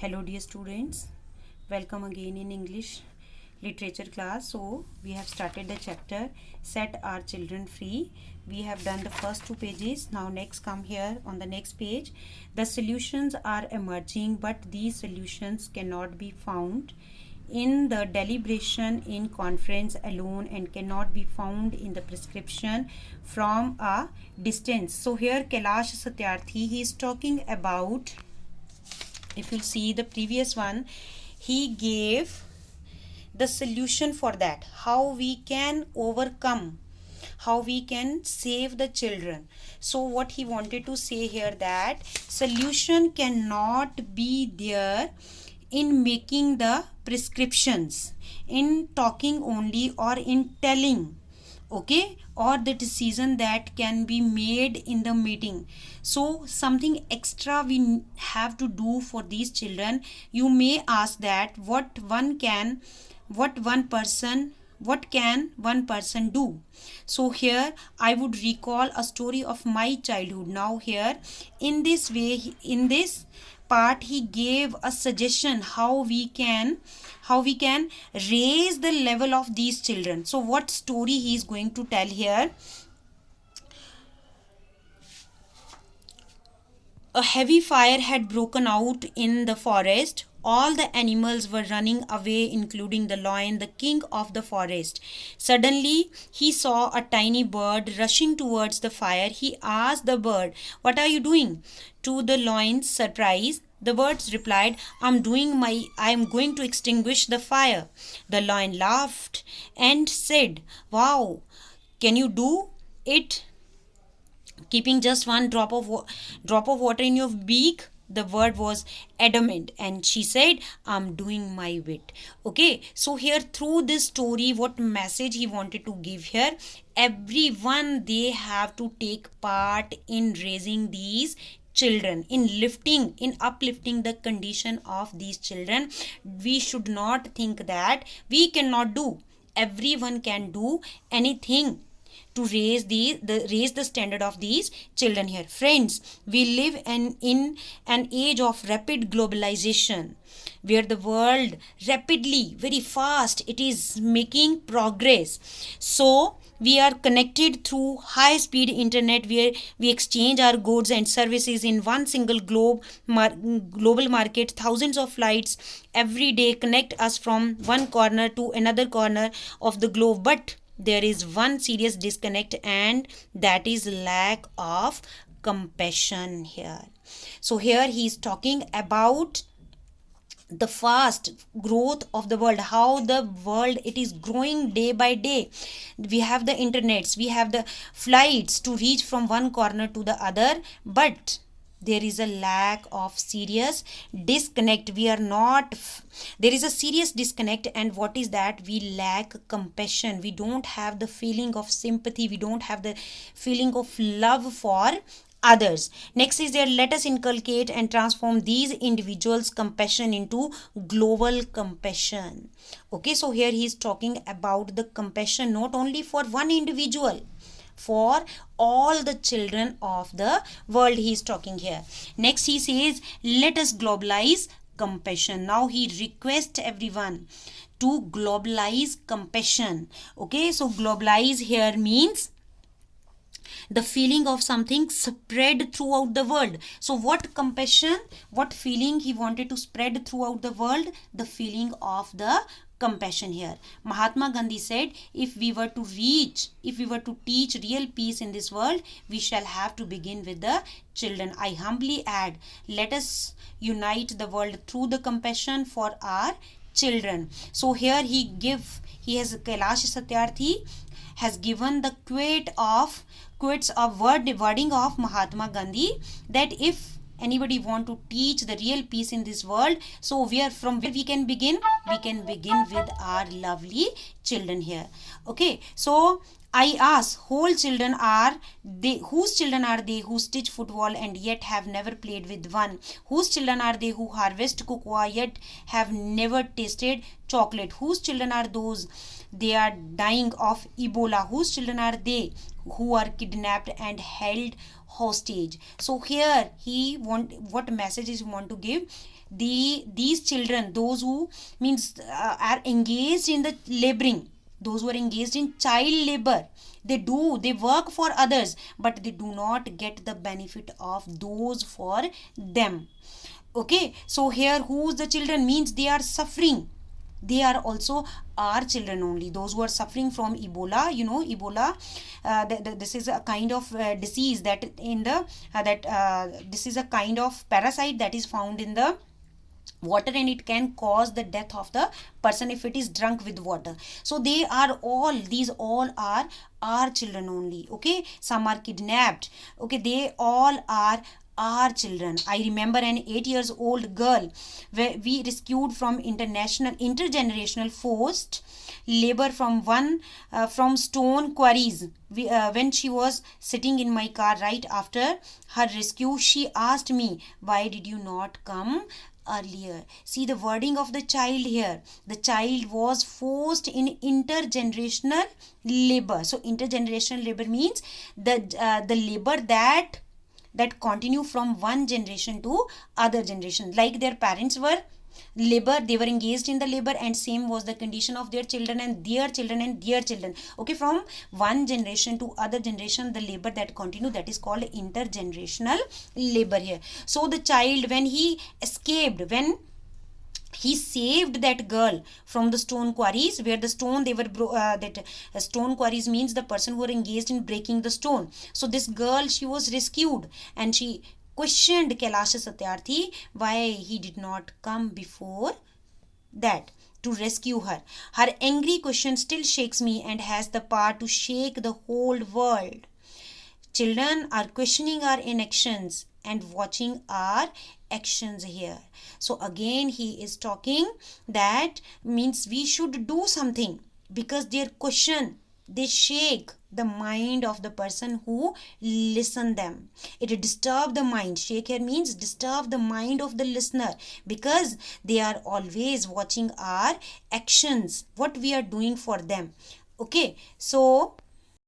Hello dear students, welcome again in English literature class. So we have started the chapter Set Our Children Free. We have done the first two pages. Now next come here on the next page. The solutions are emerging, but these solutions cannot be found in the deliberation in conference alone and cannot be found in the prescription from a distance. So here Kailash Satyarthi, he is talking about, if you see the previous one, he gave the solution for that, how we can overcome, how we can save the children. So what he wanted to say here, that solution cannot be there in making the prescriptions, in talking only, or in telling, okay, or the decision that can be made in the meeting. So something extra we have to do for these children. You may ask that what can one person do? So here I would recall a story of my childhood. Now here in this way, in this part, he gave a suggestion how we can raise the level of these children. So what story he is going to tell here? A heavy fire had broken out in the forest. All the animals were running away, including the lion, the king of the forest. Suddenly, he saw a tiny bird rushing towards the fire. He asked the bird, "What are you doing?" To the lion's surprise, the bird replied, I am going to extinguish the fire." The lion laughed and said, "Wow, can you do it keeping just one drop of water in your beak?" The bird was adamant and she said, "I'm doing my bit." Okay, so here through this story, what message he wanted to give here? Everyone, they have to take part in raising these children, in uplifting the condition of these children. We should not think that we cannot do. Everyone can do anything to raise the standard of these children here. Friends, we live in an age of rapid globalization, where the world rapidly, very fast, it is making progress. So we are connected through high speed internet, where we exchange our goods and services in one single global market. Thousands of flights every day connect us from one corner to another corner of the globe, but there is one serious disconnect, and that is lack of compassion here. So here he is talking about the fast growth of the world, how the world, it is growing day by day. We have the internets, we have the flights to reach from one corner to the other, but there is a lack of serious disconnect. There is a serious disconnect, and what is that? We lack compassion. We don't have the feeling of sympathy, we don't have the feeling of love for others. Next is there, let us inculcate and transform these individuals' compassion into global compassion. Okay, so here he is talking about the compassion not only for one individual, for all the children of the world he is talking here. Next he says, let us globalize compassion. Now he requests everyone to globalize compassion. Okay, so globalize here means the feeling of something spread throughout the world. So what compassion, what feeling he wanted to spread throughout the world? The feeling of the compassion here. Mahatma Gandhi said, if we were to teach real peace in this world, we shall have to begin with the children. I humbly add, let us unite the world through the compassion for our children. So here Kailash Satyarthi has given the wording of Mahatma Gandhi, that if anybody want to teach the real peace in this world, so where we can begin? We can begin with our lovely children here. Okay, so I ask, whose children are they who stitch football and yet have never played with one? Whose children are they who harvest cocoa yet have never tasted chocolate? Whose children are those they are dying of Ebola? Whose children are they who are kidnapped and held hostage. So here he want, what messages he want to give, these children, those who means are engaged in the laboring, those who are engaged in child labor, they work for others, but they do not get the benefit of those for them. Okay, so here who's the children means they are suffering, they are also our children only, those who are suffering from Ebola. You know, Ebola, this is a kind of disease that in the this is a kind of parasite that is found in the water, and it can cause the death of the person if it is drunk with water. So they are all, these all are our children only. Okay, some are kidnapped. Okay, they all are our children. I remember an 8 years old girl where we rescued from intergenerational forced labor from from stone quarries. When she was sitting in my car right after her rescue, she asked me, why did you not come earlier? See the wording of the child here, the child was forced in intergenerational labor. So intergenerational labor means the labor that continue from one generation to other generation, like their parents were labor, they were engaged in the labor, and same was the condition of their children and their children and their children. Okay, from one generation to other generation, the labor that continue, that is called intergenerational labor here. So the child, when he escaped, when he saved that girl from the stone quarries, where the stone they were stone quarries means the person who are engaged in breaking the stone. So this girl, she was rescued, and she questioned Kailash Satyarthi why he did not come before that to rescue her. Her angry question still shakes me and has the power to shake the whole world. Children are questioning our inactions and watching our actions here. So again he is talking that means we should do something, because their question, they shake the mind of the person who listen them. It disturb the mind. Shake here means disturb the mind of the listener, because they are always watching our actions, what we are doing for them. Okay, so